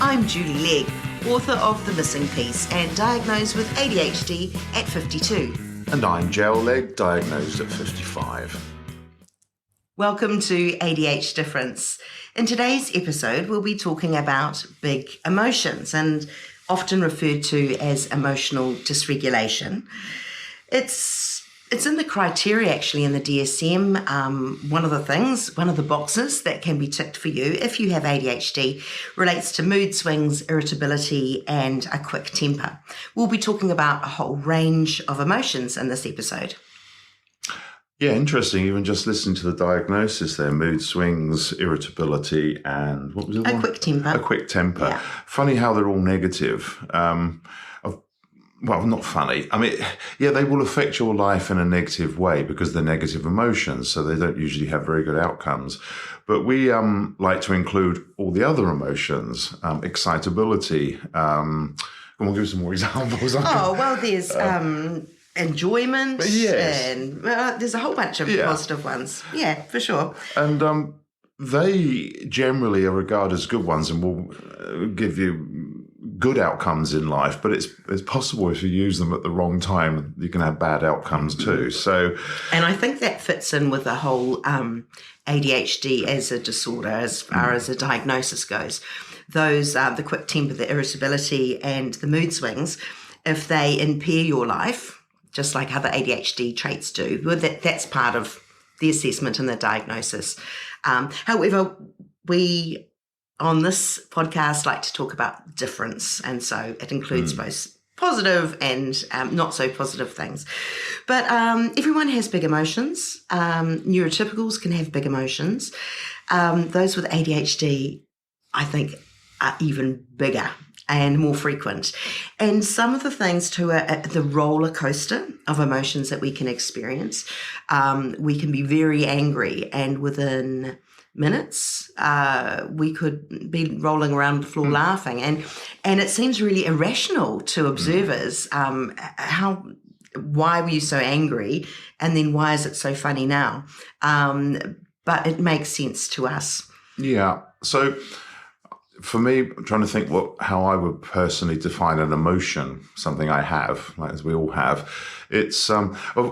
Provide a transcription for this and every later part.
I'm Julie Legg, author of The Missing Piece and diagnosed with ADHD at 52. And I'm Gel Legg, diagnosed at 55. Welcome to ADH Difference. In today's episode, we'll be talking about big emotions and often referred to as emotional dysregulation. It's in the criteria actually in the DSM. One of the boxes that can be ticked for you if you have ADHD relates to mood swings, irritability, and a quick temper. We'll be talking about a whole range of emotions in this episode. Yeah, interesting. Even just listening to the diagnosis there, mood swings, irritability, and what was it? A quick temper. A quick temper. Yeah. Funny how they're all negative. Well, not funny. I mean, yeah, they will affect your life in a negative way because they're negative emotions, so they don't usually have very good outcomes. But we like to include all the other emotions, excitability. Come on, give us some more examples. There's enjoyment, yes. And there's a whole bunch of positive ones. Yeah, for sure. And they generally are regarded as good ones and will give you good outcomes in life, but it's possible if you use them at the wrong time, you can have bad outcomes too. So, and I think that fits in with the whole ADHD as a disorder as far as a diagnosis goes. Those, the quick temper, the irritability, and the mood swings, if they impair your life, just like other ADHD traits do, well, that's part of the assessment and the diagnosis. However, we on this podcast like to talk about difference, and so it includes both positive and not so positive things. But everyone has big emotions. Neurotypicals can have big emotions. Those with ADHD, I think, are even bigger and more frequent. And some of the things too are the roller coaster of emotions that we can experience. We can be very angry, and within minutes we could be rolling around the floor laughing, and it seems really irrational to observers. Why were you so angry, and then why is it so funny now? But it makes sense to us. Yeah. So for me, trying to think how I would personally define an emotion, something I have, like as we all have, it's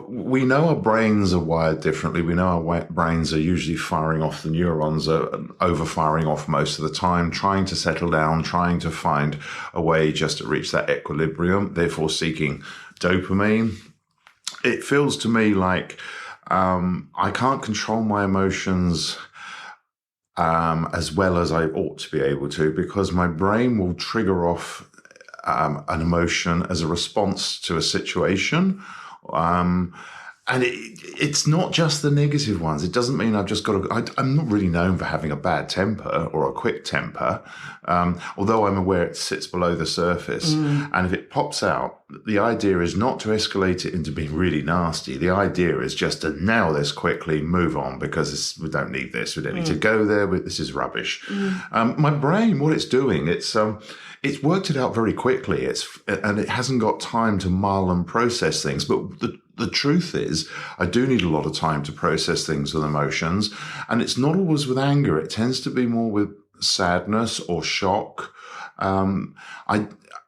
we know our brains are wired differently. We know our brains are usually firing off, the neurons are over-firing off most of the time, trying to settle down, trying to find a way just to reach that equilibrium, therefore seeking dopamine. It feels to me like I can't control my emotions as well as I ought to be able to, because my brain will trigger off an emotion as a response to a situation. And it's not just the negative ones. It doesn't mean I've just got to... I'm not really known for having a bad temper or a quick temper, although I'm aware it sits below the surface. And if it pops out, the idea is not to escalate it into being really nasty. The idea is just to nail this quickly, move on, because we don't need this. We don't need to go there. This is rubbish. My brain, what it's doing, it's worked it out very quickly. And it hasn't got time to mull and process things. But the truth is, I do need a lot of time to process things with emotions. And it's not always with anger. It tends to be more with sadness or shock.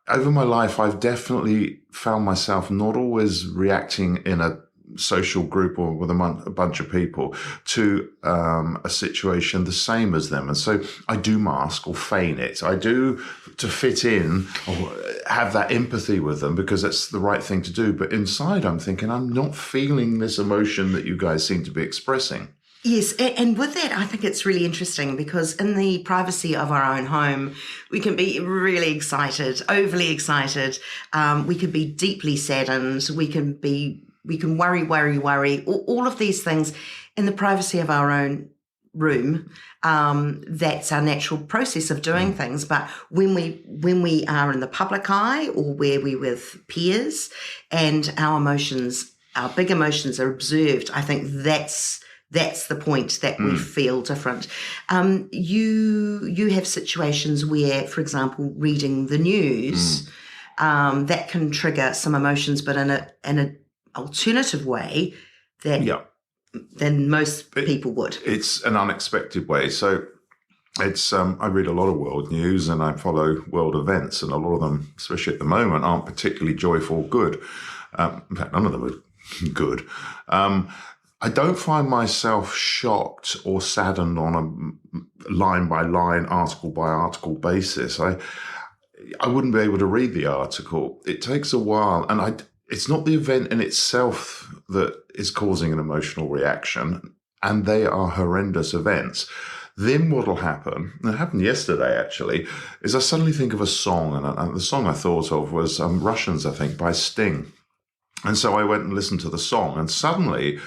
Over my life, I've definitely found myself not always reacting in a social group or with a bunch of people to a situation the same as them. And so I do mask or feign it. I do to fit in or have that empathy with them because that's the right thing to do. But inside I'm thinking, I'm not feeling this emotion that you guys seem to be expressing. Yes, and with that, I think it's really interesting because in the privacy of our own home, we can be really excited, overly excited. We can be deeply saddened. We can worry. All of these things in the privacy of our own room. That's our natural process of doing things. But when we are in the public eye or where we're with peers and our big emotions are observed, I think that's the point that we feel different. You have situations where, for example, reading the news, that can trigger some emotions, but in an alternative way than most people would. It's an unexpected way. So It's I read a lot of world news and I follow world events, and a lot of them, especially at the moment, aren't particularly joyful or good. In fact, none of them are good. I don't find myself shocked or saddened on a line by line, article by article basis. I wouldn't be able to read the article. It takes a while, and it's not the event in itself that is causing an emotional reaction, and they are horrendous events. Then what will happen, and it happened yesterday actually, is I suddenly think of a song, and the song I thought of was Russians, I think, by Sting. And so I went and listened to the song, and suddenly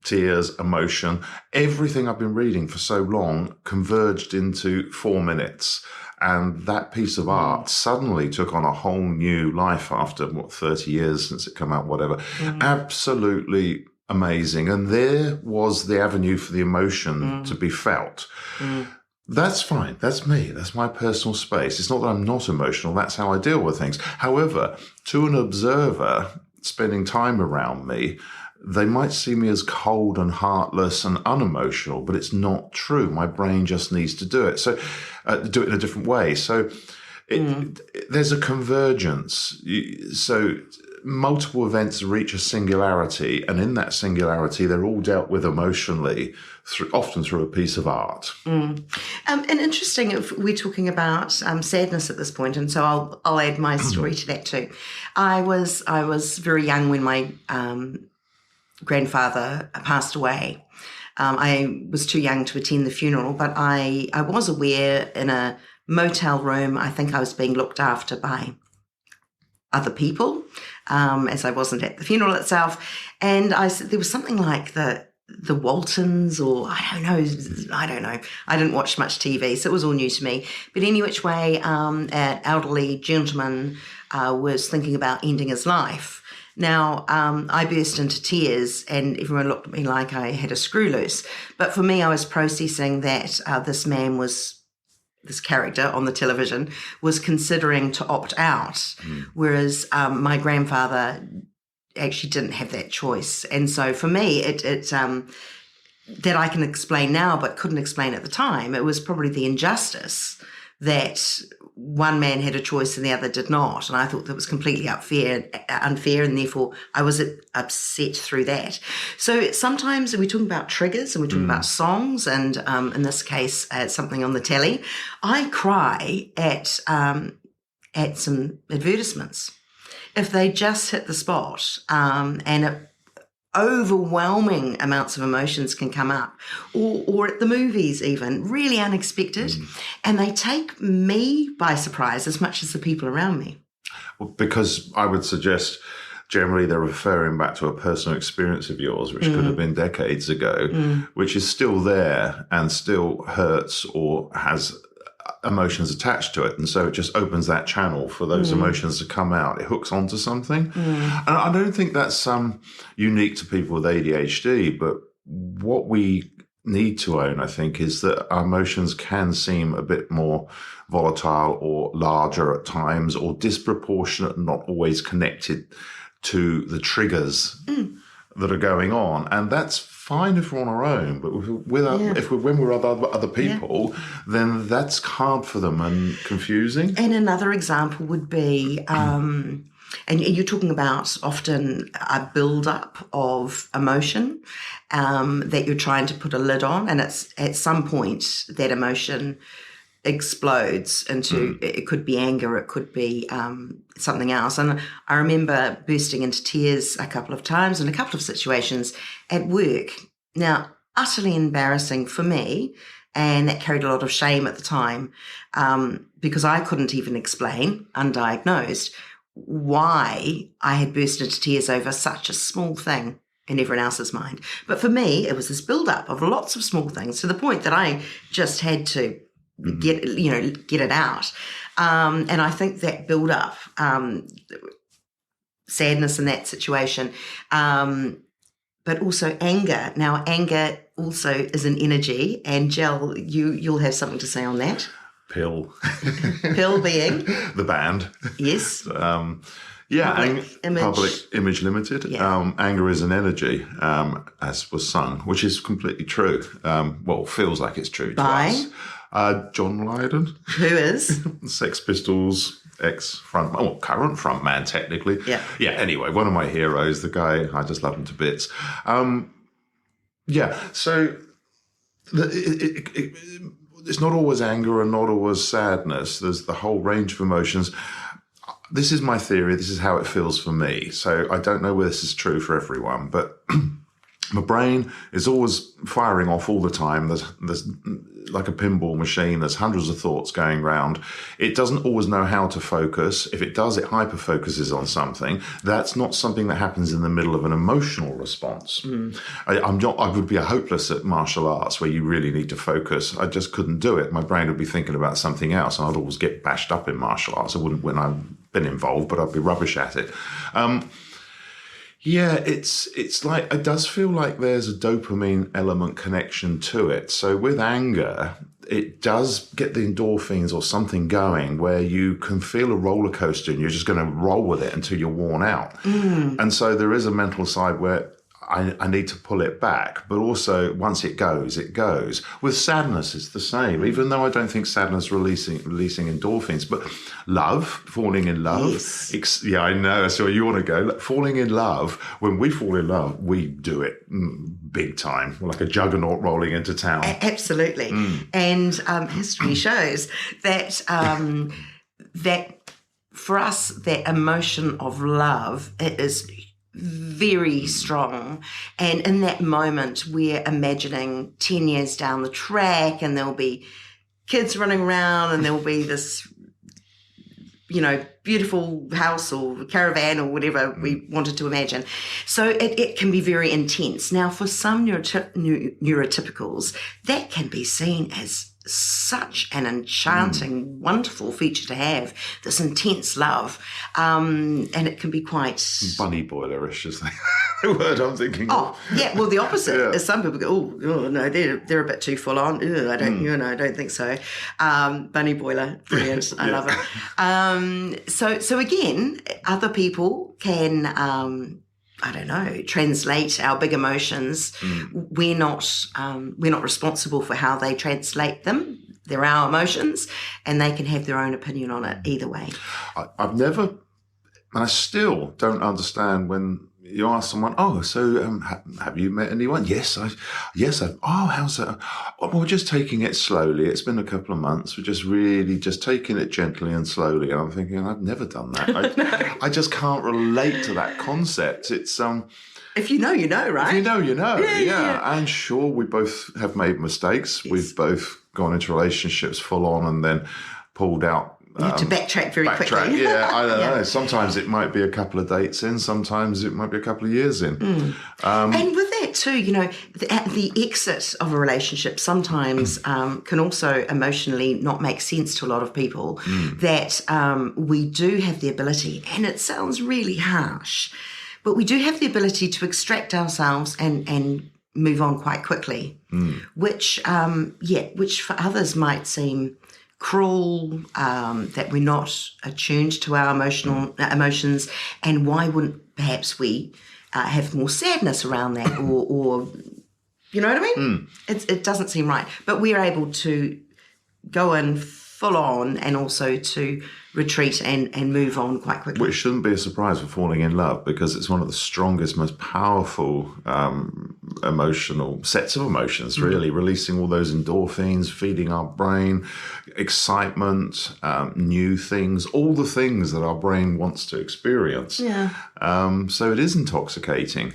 tears, emotion, everything I've been reading for so long converged into 4 minutes. And that piece of art suddenly took on a whole new life after, 30 years since it came out, whatever. Absolutely amazing. And there was the avenue for the emotion to be felt. That's fine. That's me. That's my personal space. It's not that I'm not emotional. That's how I deal with things. However, to an observer spending time around me, they might see me as cold and heartless and unemotional, but it's not true. My brain just needs to do it. So do it in a different way. So there's a convergence. So multiple events reach a singularity, and in that singularity, they're all dealt with emotionally, often through a piece of art. And interesting, if we're talking about sadness at this point, and so I'll add my story to that too. I was very young when my grandfather passed away. I was too young to attend the funeral, but I was aware in a motel room, I think I was being looked after by other people, as I wasn't at the funeral itself. And there was something like the Waltons, or I don't know. I didn't watch much TV, so it was all new to me. But any which way, an elderly gentleman was thinking about ending his life. Now, I burst into tears and everyone looked at me like I had a screw loose. But for me, I was processing that this character on the television was considering to opt out, whereas my grandfather actually didn't have that choice. And so for me, it that I can explain now but couldn't explain at the time, it was probably the injustice that one man had a choice and the other did not. And I thought that was completely unfair, and therefore I was upset through that. So sometimes we're talking about triggers and we're talking about songs, and in this case, something on the telly. I cry at some advertisements. If they just hit the spot, and overwhelming amounts of emotions can come up, or at the movies even, really unexpected, and they take me by surprise as much as the people around me. Well, because I would suggest generally they're referring back to a personal experience of yours, which could have been decades ago, which is still there and still hurts or has emotions attached to it, and so it just opens that channel for those emotions to come out. It hooks onto something, and I don't think that's unique to people with ADHD. But what we need to own, I think, is that our emotions can seem a bit more volatile or larger at times, or disproportionate, and not always connected to the triggers that are going on, and that's fine if we're on our own, but when we're with other people, then that's hard for them and confusing. And another example would be, and you're talking about often a build-up of emotion that you're trying to put a lid on, and it's at some point that emotion explodes into, it could be anger, it could be something else. And I remember bursting into tears a couple of times in a couple of situations at work. Now, utterly embarrassing for me, and that carried a lot of shame at the time, because I couldn't even explain, undiagnosed, why I had burst into tears over such a small thing in everyone else's mind. But for me, it was this build-up of lots of small things to the point that I just had to get it out. And I think that build up, sadness in that situation, but also anger. Now, anger also is an energy, and Jel, you'll have something to say on that. Pill. Pill being? The band. Yes. Public Image Limited. Yeah. Anger is an energy, as was sung, which is completely true. Feels like it's true to us. John Lydon, Who is? Sex Pistols current frontman, technically. Yeah. Yeah, anyway, one of my heroes, the guy, I just love him to bits. So it's not always anger and not always sadness. There's the whole range of emotions. This is my theory. This is how it feels for me. So I don't know whether this is true for everyone, but my brain is always firing off all the time. There's like a pinball machine. There's hundreds of thoughts going round. It doesn't always know how to focus. If it does, it hyper focuses on something. That's not something that happens in the middle of an emotional response. I would be hopeless at martial arts where you really need to focus. I just couldn't do it. My brain would be thinking about something else, and I'd always get bashed up in martial arts. I wouldn't when I've been involved, but I'd be rubbish at it. Yeah, it's like, it does feel like there's a dopamine element connection to it. So with anger, it does get the endorphins or something going where you can feel a roller coaster and you're just going to roll with it until you're worn out. And so there is a mental side where I need to pull it back, but also once it goes, it goes. With sadness, it's the same, even though I don't think sadness releasing endorphins, but love, falling in love. Yes. Yeah, I know. So you want to go. Falling in love, when we fall in love, we do it big time, like a juggernaut rolling into town. Absolutely. And history shows that that for us, that emotion of love, it is very strong, and in that moment we're imagining 10 years down the track and there'll be kids running around and there'll be this, beautiful house or caravan or whatever we wanted to imagine. So it can be very intense. Now, for some neurotypicals, that can be seen as such an enchanting, wonderful feature to have, this intense love. And it can be quite... bunny boilerish is the word I'm thinking of. Oh, yeah, well, the opposite is some people go, oh no, they're a bit too full on. I don't think so. Bunny boiler, brilliant. I love it. So again, other people can... translate our big emotions. We're not responsible for how they translate them. They're our emotions, and they can have their own opinion on it either way. I've never, and I still don't understand when you ask someone, oh, so have you met anyone? Yes, I've. Oh, how's that? Oh, we're just taking it slowly. It's been a couple of months. We're just really just taking it gently and slowly. And I'm thinking, I've never done that. I just can't relate to that concept. It's if you know, you know, right? If you know, you know. Yeah. And sure, we both have made mistakes. Yes. We've both gone into relationships full on and then pulled out. You have to backtrack very quickly. Yeah, I don't know. Sometimes it might be a couple of dates in. Sometimes it might be a couple of years in. And with that too, the exit of a relationship sometimes can also emotionally not make sense to a lot of people. That we do have the ability, and it sounds really harsh, but we do have the ability to extract ourselves and move on quite quickly, which for others might seem cruel, that we're not attuned to our emotions, and why wouldn't perhaps we have more sadness around that, or you know what I mean? It doesn't seem right, but we are able to go in full on and also to retreat and move on quite quickly. Which shouldn't be a surprise for falling in love, because it's one of the strongest, most powerful emotional sets of emotions, really, releasing all those endorphins, feeding our brain, excitement, new things, all the things that our brain wants to experience. Yeah. So it is intoxicating.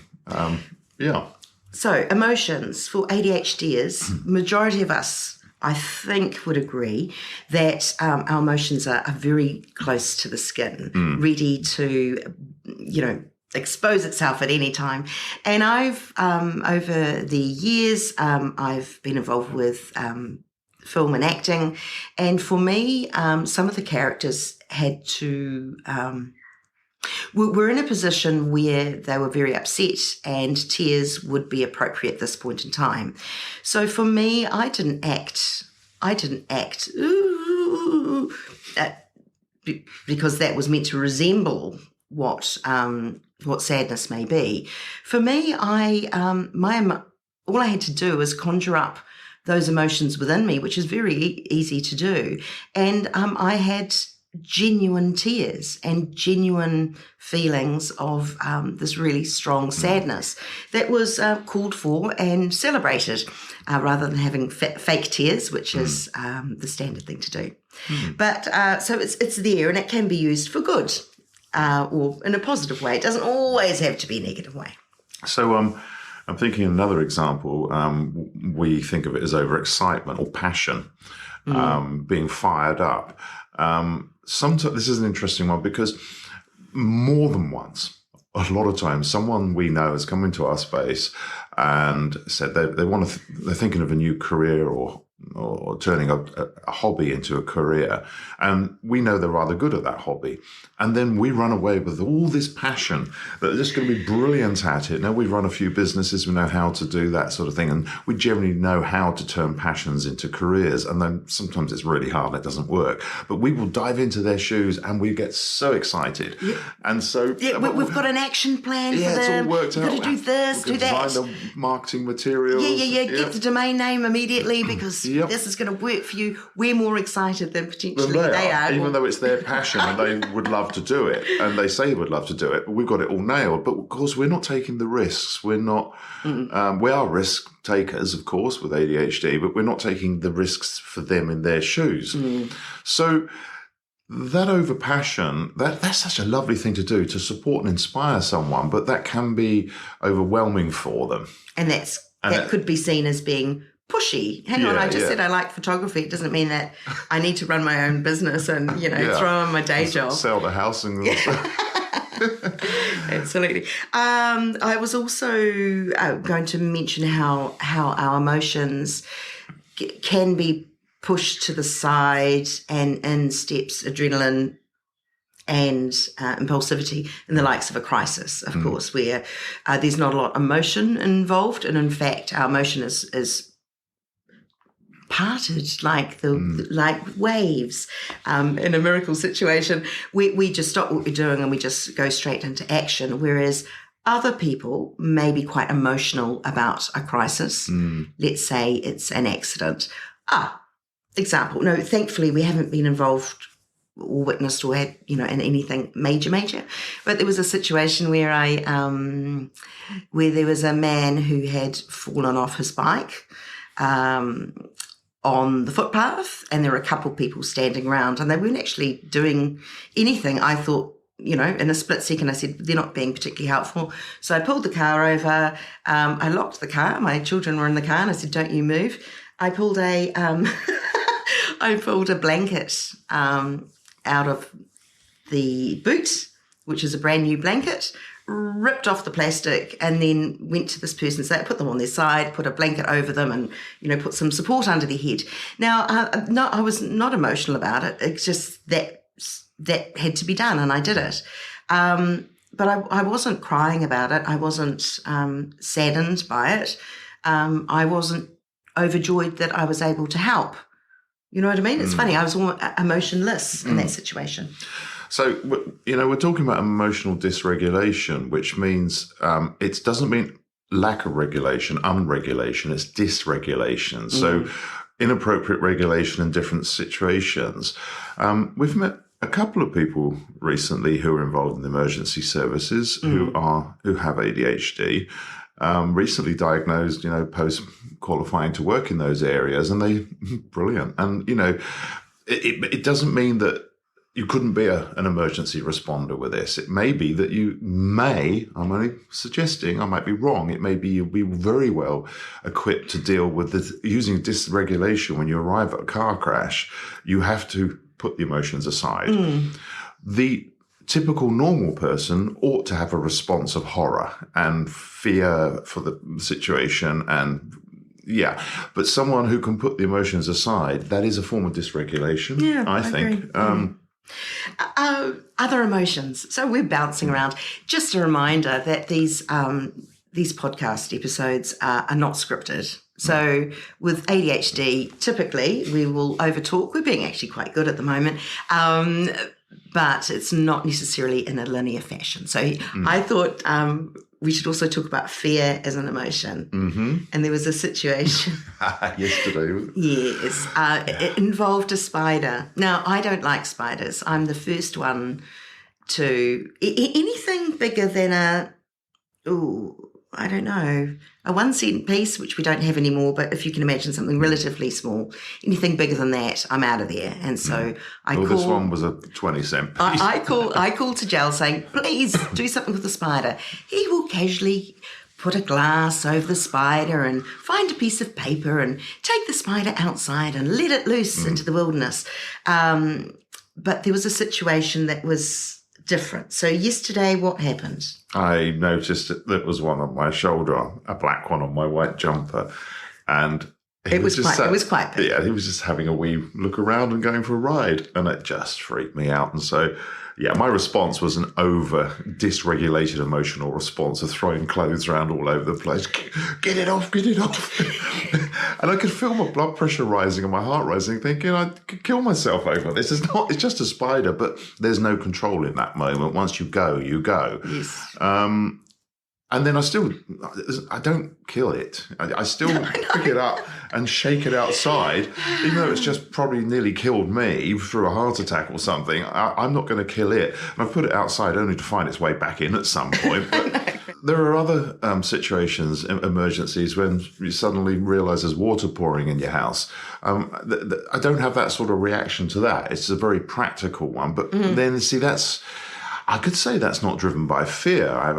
So emotions for ADHDers, majority of us, I think, would agree that our emotions are very close to the skin, ready to, expose itself at any time. And I've, over the years, I've been involved with film and acting. And for me, some of the characters had to... we're in a position where they were very upset and tears would be appropriate at this point in time. So for me, I didn't act because that was meant to resemble what sadness may be. For me, all I had to do was conjure up those emotions within me, which is very easy to do. And I had genuine tears and genuine feelings of this really strong sadness that was called for and celebrated rather than having fake tears, which is the standard thing to do. But so it's there, and it can be used for good or in a positive way. It doesn't always have to be a negative way. So I'm thinking another example. We think of it as overexcitement or passion, being fired up. Sometimes this is an interesting one because more than once, a lot of times, someone we know has come into our space and said they want to. They're thinking of a new career or turning a hobby into a career, and we know they're rather good at that hobby, and then we run away with all this passion that they're just going to be brilliant at it. Now, we run a few businesses, we know how to do that sort of thing, and we generally know how to turn passions into careers, and then sometimes it's really hard and it doesn't work, but we will dive into their shoes and we get so excited. And so we've got an action plan for them. It's all worked out. We've got to do this, do that. Design the marketing materials. Get the domain name immediately because this is going to work for you. We're more excited than potentially they are. Even though it's their passion and they would love to do it, and they say they would love to do it, but we've got it all nailed. But of course, we're not taking the risks. We're not. We are risk takers, of course, with ADHD, but we're not taking the risks for them in their shoes. So that overpassion, that's such a lovely thing to do, to support and inspire someone, but that can be overwhelming for them. And that could be seen as being pushy. Hang on, I just said I like photography. It doesn't mean that I need to run my own business and, throw on my day job. Sell the house and Absolutely. I was also going to mention how our emotions can be pushed to the side and in steps adrenaline and impulsivity in the likes of a crisis, of course, where there's not a lot of emotion involved. And in fact, our emotion is parted like like waves in a miracle situation. We just stop what we're doing and we just go straight into action, whereas other people may be quite emotional about a crisis. Let's say it's an accident. Example. No, thankfully we haven't been involved or witnessed or had, in anything major. But there was a situation where where there was a man who had fallen off his bike on the footpath, and there were a couple of people standing around, and they weren't actually doing anything. I thought, in a split second, I said, they're not being particularly helpful. So I pulled the car over. I locked the car. My children were in the car, and I said, don't you move. I pulled a blanket out of the boot, which is a brand new blanket, ripped off the plastic, and then went to this person, so I put them on their side, put a blanket over them, and put some support under their head. Now, no, I was not emotional about it. It's just that had to be done, and I did it. But I wasn't crying about it. I wasn't saddened by it. I wasn't overjoyed that I was able to help. You know what I mean? It's funny. I was almost emotionless in that situation. So, we're talking about emotional dysregulation, which means it doesn't mean lack of regulation, unregulation. It's dysregulation. So inappropriate regulation in different situations. We've met a couple of people recently who are involved in the emergency services who have ADHD. Recently diagnosed, post qualifying to work in those areas, and they brilliant. And it doesn't mean that you couldn't be an emergency responder with this. It may be that I'm only suggesting, I might be wrong. It may be you'll be very well equipped to deal with using dysregulation when you arrive at a car crash. You have to put the emotions aside. The typical normal person ought to have a response of horror and fear for the situation, and but someone who can put the emotions aside, that is a form of dysregulation, I think. Other emotions. So we're bouncing around. Just a reminder that these podcast episodes are not scripted. So with ADHD, typically we will overtalk. We're being actually quite good at the moment. But it's not necessarily in a linear fashion. So I thought we should also talk about fear as an emotion. Mm-hmm. And there was a situation yesterday. Yes, it involved a spider. Now, I don't like spiders. I'm the first one to anything bigger than I don't know, a 1 cent piece, which we don't have anymore, but if you can imagine something relatively small, anything bigger than that, I'm out of there. And so this one was a 20 cent piece. I call to Jal saying, please do something with the spider. He will casually put a glass over the spider and find a piece of paper and take the spider outside and let it loose into the wilderness. But there was a situation that was different. So yesterday, what happened? I noticed that there was one on my shoulder, a black one on my white jumper, and it was quite big. Yeah, he was just having a wee look around and going for a ride, and it just freaked me out. And so, yeah, my response was an over-dysregulated emotional response of throwing clothes around all over the place. Get it off, get it off. And I could feel my blood pressure rising and my heart rising, thinking I could kill myself over this. It's just a spider, but there's no control in that moment. Once you go, you go. Yes. And then I don't kill it. I still pick it up and shake it outside, even though it's just probably nearly killed me through a heart attack or something. I'm not going to kill it. And I put it outside only to find its way back in at some point. But there are other situations, emergencies, when you suddenly realise there's water pouring in your house. I don't have that sort of reaction to that. It's a very practical one. But then, see, I could say that's not driven by fear. I have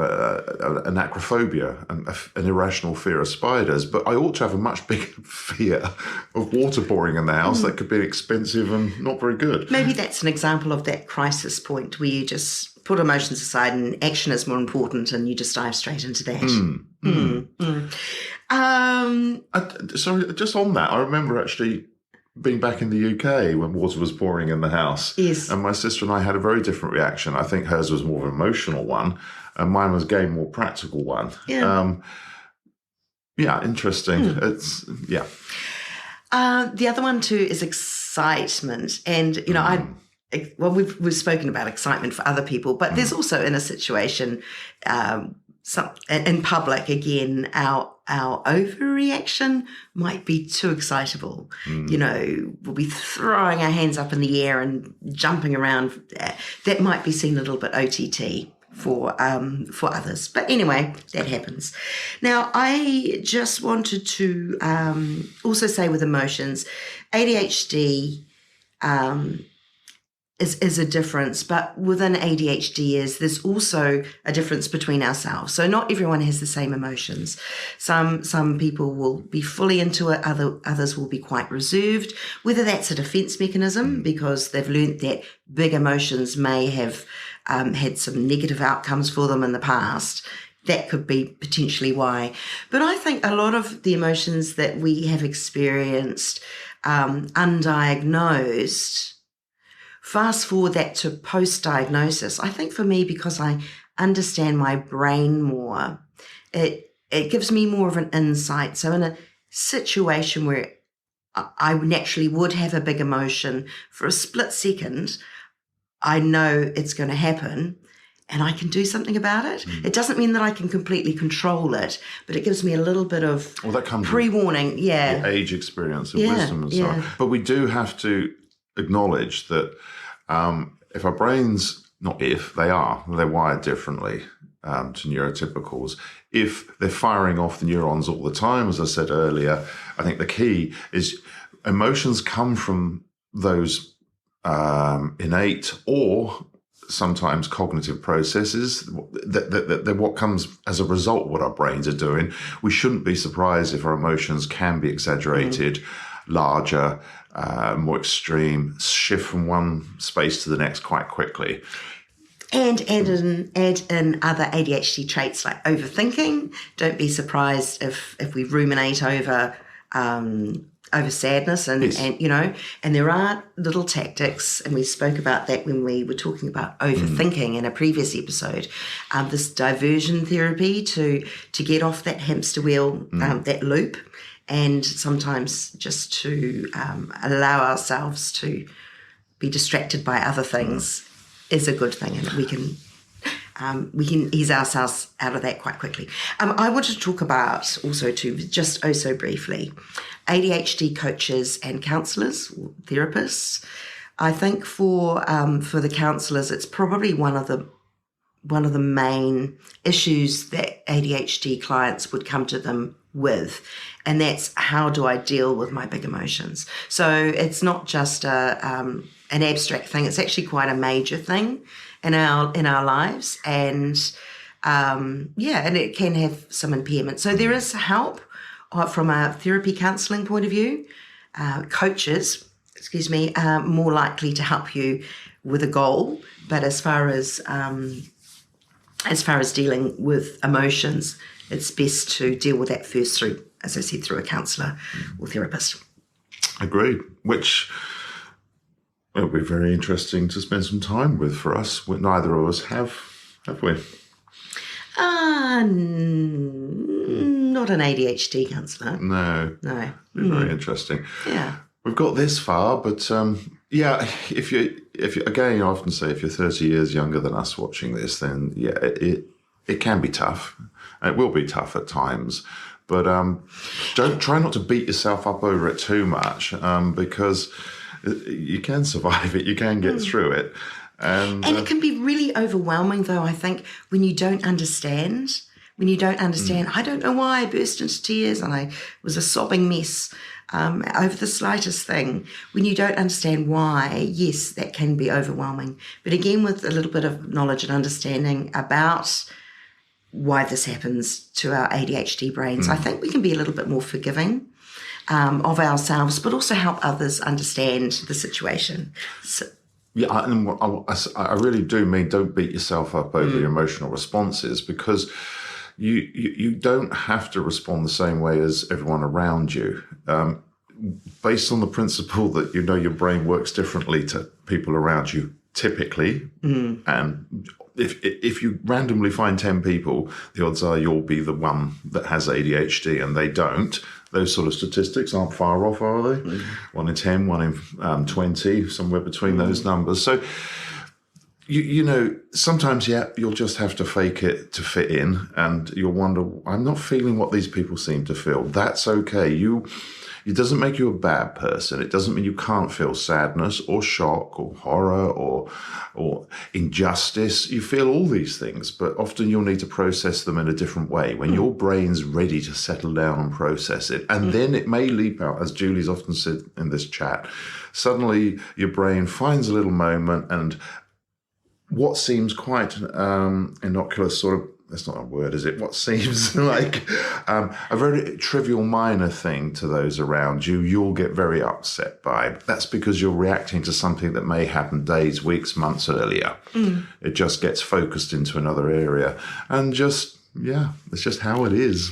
an acrophobia, an irrational fear of spiders, but I ought to have a much bigger fear of water pouring in the house. That could be expensive and not very good. Maybe that's an example of that crisis point where you just put emotions aside and action is more important and you just dive straight into that. Sorry, just on that, I remember actually being back in the UK when water was pouring in the house. Yes. And my sister and I had a very different reaction. I think hers was more of an emotional one, and mine was a more practical one. Yeah. Interesting. It's, yeah. The other one too is excitement. And, you know, we've spoken about excitement for other people, but there's also in a situation, in public, again, our overreaction might be too excitable. You know, we'll be throwing our hands up in the air and jumping around. That might be seen a little bit OTT for others. But anyway, that happens. Now, I just wanted to also say with emotions, ADHD is a difference, but within ADHD there's also a difference between ourselves. So not everyone has the same emotions. Some people will be fully into it, others will be quite reserved, whether that's a defense mechanism because they've learnt that big emotions may have had some negative outcomes for them in the past. That could be potentially why. But I think a lot of the emotions that we have experienced undiagnosed, fast forward that to post-diagnosis, I think for me, because I understand my brain more, it gives me more of an insight. So in a situation where I naturally would have a big emotion, for a split second, I know it's going to happen and I can do something about it. It doesn't mean that I can completely control it, but it gives me a little bit of pre-warning. Yeah. Age, experience, and wisdom and so on. But we do have to acknowledge that if our brains, they're wired differently to neurotypicals. If they're firing off the neurons all the time, as I said earlier, I think the key is emotions come from those innate or sometimes cognitive processes that what comes as a result of what our brains are doing. We shouldn't be surprised if our emotions can be exaggerated, larger, more extreme, shift from one space to the next quite quickly. And add in other ADHD traits like overthinking. Don't be surprised if we ruminate over sadness and you know, and there are little tactics, and we spoke about that when we were talking about overthinking in a previous episode. This diversion therapy to get off that hamster wheel, that loop. And sometimes just to allow ourselves to be distracted by other things is a good thing, and we can we can ease ourselves out of that quite quickly. I want to talk about also too, just so briefly, ADHD coaches and counsellors, or therapists. I think for the counsellors, it's probably one of the main issues that ADHD clients would come to them with, and that's how do I deal with my big emotions. So it's not just an abstract thing; it's actually quite a major thing in our lives, and and it can have some impairment. So there is help from a therapy counselling point of view. Coaches, are more likely to help you with a goal, but as far as dealing with emotions, it's best to deal with that first through, as I said, through a counsellor or therapist. Agreed. Which will be very interesting to spend some time with for us. Neither of us have we? Not an ADHD counsellor. No. Very interesting. Yeah. We've got this far, but if you again, I often say if you're 30 years younger than us watching this, then it can be tough. It will be tough at times, but don't try not to beat yourself up over it too much, because you can survive it, you can get through it, and it can be really overwhelming, though. I think when you don't understand. I don't know why I burst into tears and I was a sobbing mess over the slightest thing. When you don't understand why, yes, that can be overwhelming. But again, with a little bit of knowledge and understanding about why this happens to our ADHD brains, I think we can be a little bit more forgiving of ourselves, but also help others understand the situation. So, yeah, I really do mean don't beat yourself up over your emotional responses, because you don't have to respond the same way as everyone around you, based on the principle that your brain works differently to people around you typically. And if you randomly find 10 people, the odds are you'll be the one that has ADHD and they don't. Those sort of statistics aren't far off, are they? 1 in 10, 1 in 20, somewhere between those numbers. So sometimes, you'll just have to fake it to fit in, and you'll wonder, I'm not feeling what these people seem to feel. That's okay. It doesn't make you a bad person. It doesn't mean you can't feel sadness or shock or horror or injustice. You feel all these things, but often you'll need to process them in a different way when your brain's ready to settle down and process it. And then it may leap out, as Julie's often said in this chat. Suddenly your brain finds a little moment, and what seems quite innocuous sort of, that's not a word, is it? What seems like a very trivial minor thing to those around you, you'll get very upset by. That's because you're reacting to something that may happen days, weeks, months earlier. It just gets focused into another area. And it's just how it is.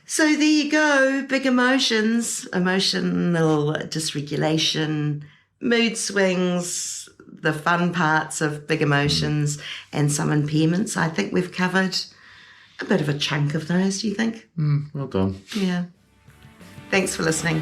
So there you go, big emotions, emotional dysregulation, mood swings, the fun parts of big emotions, and some impairments. I think we've covered a bit of a chunk of those, do you think? Well done. Yeah. Thanks for listening.